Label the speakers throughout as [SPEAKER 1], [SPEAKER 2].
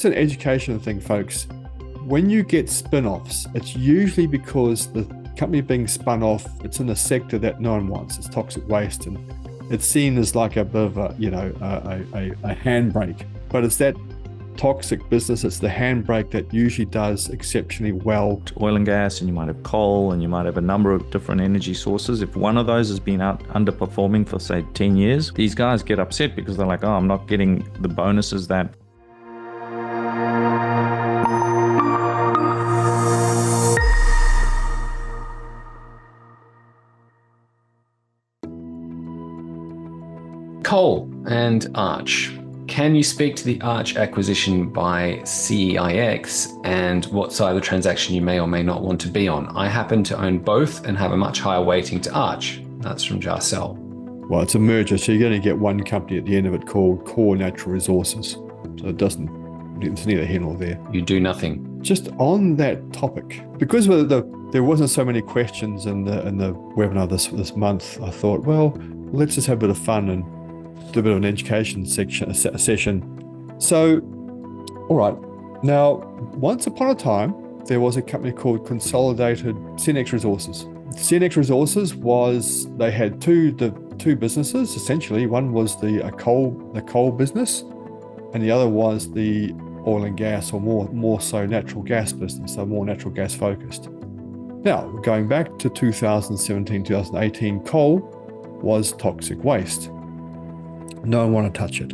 [SPEAKER 1] it's an education thing, folks. When you get spin-offs, it's usually because the company being spun off, it's in a sector that no one wants. It's toxic waste, and it's seen as like a bit of a handbrake. But it's that toxic business, it's the handbrake that usually does exceptionally well.
[SPEAKER 2] Oil and gas, and you might have coal, and you might have a number of different energy sources. If one of those has been underperforming for say 10 years, these guys get upset because they're like, oh, I'm not getting the bonuses that
[SPEAKER 3] Coal and Arch. Can you speak to the Arch acquisition by CEIX and what side of the transaction you may or may not want to be on? I happen to own both and have a much higher weighting to Arch. That's from Jarcell.
[SPEAKER 1] Well, it's a merger, so you're going to get one company at the end of it called Core Natural Resources. So it's neither here nor there.
[SPEAKER 3] You do nothing.
[SPEAKER 1] Just on that topic, because there wasn't so many questions in the webinar this month, I thought, well, let's just have a bit of fun and do a bit of an education session. So, all right. Now, once upon a time, there was a company called Consolidated CNX Resources. CNX Resources they had two businesses, essentially. One was the coal business, and the other was the oil and gas, or more so natural gas business, so more natural gas focused. Now, going back to 2017, 2018, coal was toxic waste. No one wanted to touch it.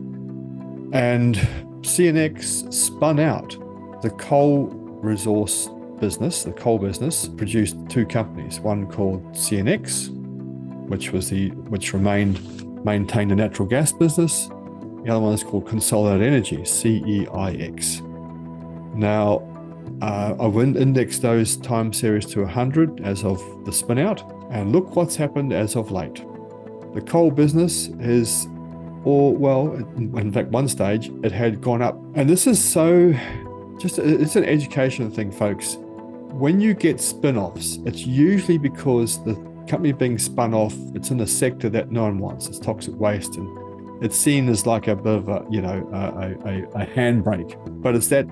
[SPEAKER 1] And CNX spun out the coal resource business. The coal business produced two companies, one called CNX, which maintained the natural gas business. The other one is called Consolidated Energy, CEIX. Now, I've indexed those time series to 100 as of the spin out, and look what's happened as of late. The coal business is, in fact, one stage it had gone up. And this is it's an education thing, folks. When you get spin-offs, it's usually because the company being spun off, it's in a sector that no one wants. It's toxic waste, and it's seen as like a bit of a handbrake. But it's that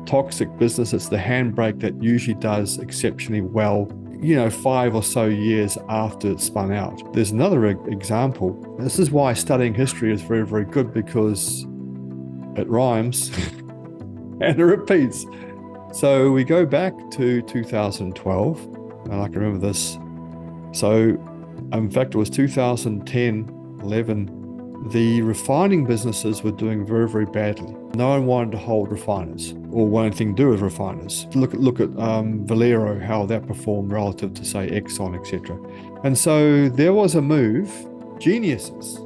[SPEAKER 1] toxic business, it's the handbrake that usually does exceptionally well 5 or so years after it's spun out. There's another example. This is why studying history is very, very good, because it rhymes and it repeats. So we go back to 2012, and I can remember this. So in fact, it was 2010, 11, the refining businesses were doing very, very badly. No one wanted to hold refiners or want anything to do with refiners. Look at Valero, how that performed relative to, say, Exxon, etc. And so there was a move. Geniuses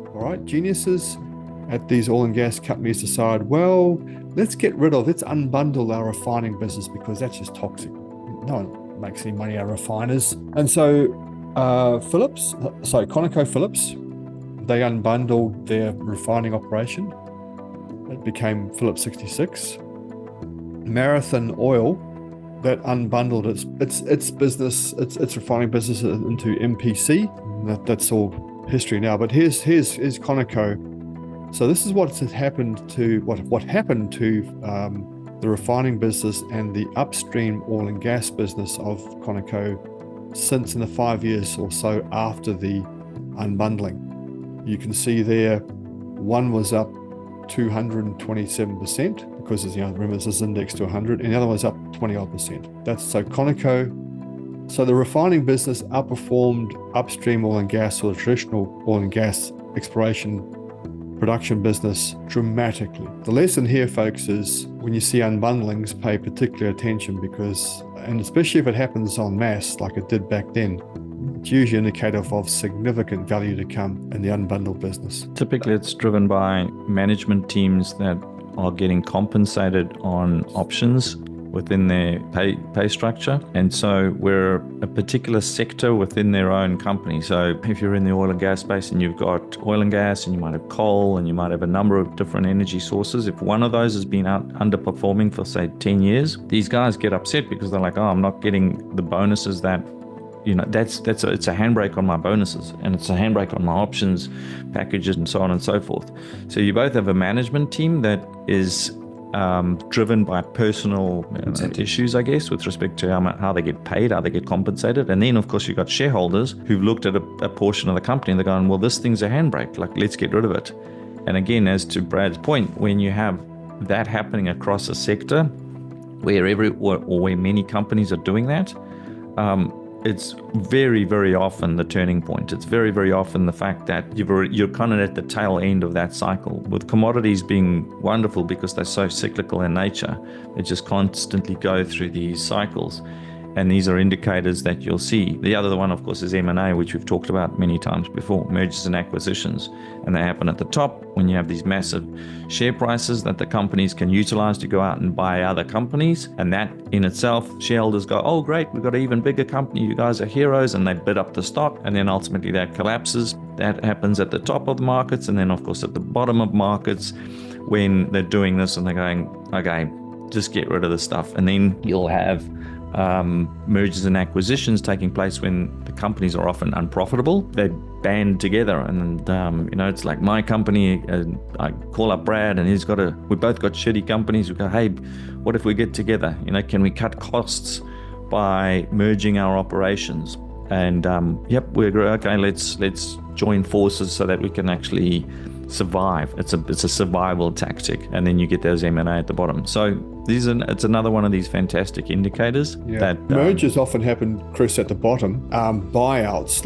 [SPEAKER 1] at these oil and gas companies decided, well, let's unbundle our refining business because that's just toxic. No one makes any money out of refiners. And so ConocoPhillips, they unbundled their refining operation. It became Phillips 66. Marathon Oil, that unbundled its business, its refining business into MPC. That's all history now. But here's Conoco. So this is what happened to the refining business and the upstream oil and gas business of Conoco since in the 5 years or so after the unbundling. You can see there, one was up 227% because, remember, this is indexed to 100, and the other one's up 20-odd%. That's so Conoco. So the refining business outperformed upstream oil and gas, or the traditional oil and gas exploration production business, dramatically. The lesson here, folks, is when you see unbundlings, pay particular attention, because, and especially if it happens en masse like it did back then, it's usually indicative of significant value to come in the unbundled business.
[SPEAKER 2] Typically, it's driven by management teams that are getting compensated on options within their pay structure. And so we're a particular sector within their own company. So if you're in the oil and gas space and you've got oil and gas, and you might have coal, and you might have a number of different energy sources, if one of those has been underperforming for say 10 years, these guys get upset because they're like, oh, I'm not getting the bonuses that, it's a handbrake on my bonuses, and it's a handbrake on my options packages, and so on and so forth. So you both have a management team that is driven by personal issues, I guess, with respect to how they get paid, how they get compensated. And then, of course, you've got shareholders who've looked at a portion of the company and they're going, well, this thing's a handbrake, like, let's get rid of it. And again, as to Brad's point, when you have that happening across a sector where where many companies are doing that, it's very, very often the turning point. It's very, very often the fact that you're kind of at the tail end of that cycle. With commodities being wonderful because they're so cyclical in nature, they just constantly go through these cycles. And these are indicators that you'll see. The other one, of course, is M&A, which we've talked about many times before, mergers and acquisitions. And they happen at the top when you have these massive share prices that the companies can utilize to go out and buy other companies. And that in itself, shareholders go, oh, great, we've got an even bigger company. You guys are heroes. And they bid up the stock. And then ultimately that collapses. That happens at the top of the markets. And then, of course, at the bottom of markets when they're doing this and they're going, okay, just get rid of the stuff. And then you'll have mergers and acquisitions taking place when the companies are often unprofitable. They band together and it's like my company, I call up Brad and we both got shitty companies. We go, hey, what if we get together? Can we cut costs by merging our operations? And we agree, okay, let's join forces so that we can actually survive. It's a survival tactic, and then you get those M&A at the bottom. So it's another one of these fantastic indicators that
[SPEAKER 1] mergers often happen, Chris, at the bottom. Buyouts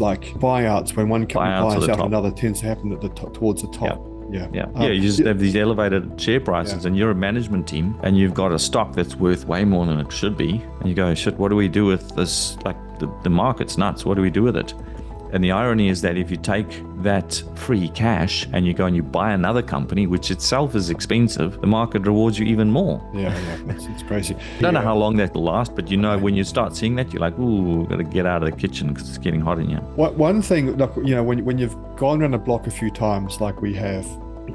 [SPEAKER 1] when one company buys out another tends to happen at the top, towards the top.
[SPEAKER 2] You just have these elevated share prices, and you're a management team, and you've got a stock that's worth way more than it should be, and you go, shit, what do we do with this? Like the market's nuts. What do we do with it? And the irony is that if you take that free cash and you go and you buy another company, which itself is expensive, the market rewards you even more.
[SPEAKER 1] It's crazy.
[SPEAKER 2] I don't know how long that will last, but when you start seeing that, you're like, ooh, we've got to get out of the kitchen because it's getting hot in here.
[SPEAKER 1] One thing, when you've gone around the block a few times like we have,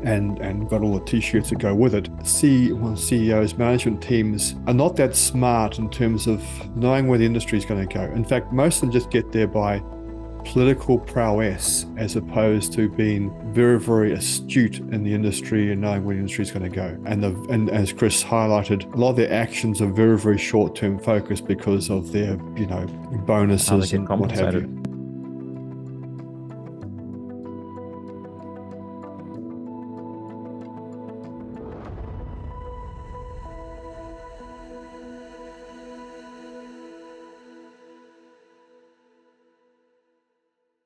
[SPEAKER 1] and got all the t-shirts that go with it, CEOs, management teams are not that smart in terms of knowing where the industry is going to go. In fact, most of them just get there by political prowess as opposed to being very, very astute in the industry and knowing where the industry is going to go. And as Chris highlighted, a lot of their actions are very, very short-term focused because of their, bonuses and what have you.